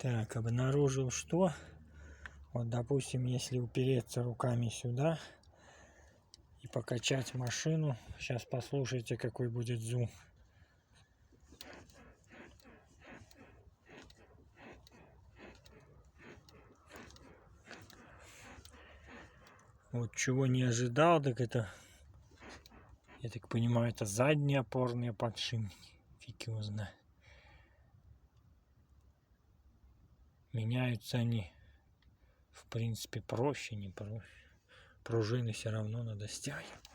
Так, обнаружил что? Вот, допустим, если упереться руками сюда и покачать машину, сейчас послушайте, какой будет зум. Вот чего не ожидал, так это, я так понимаю, это задние опорные подшипники. Фиг его знает. Меняются они, в принципе, проще, не проще. Пружины все равно надо стягивать.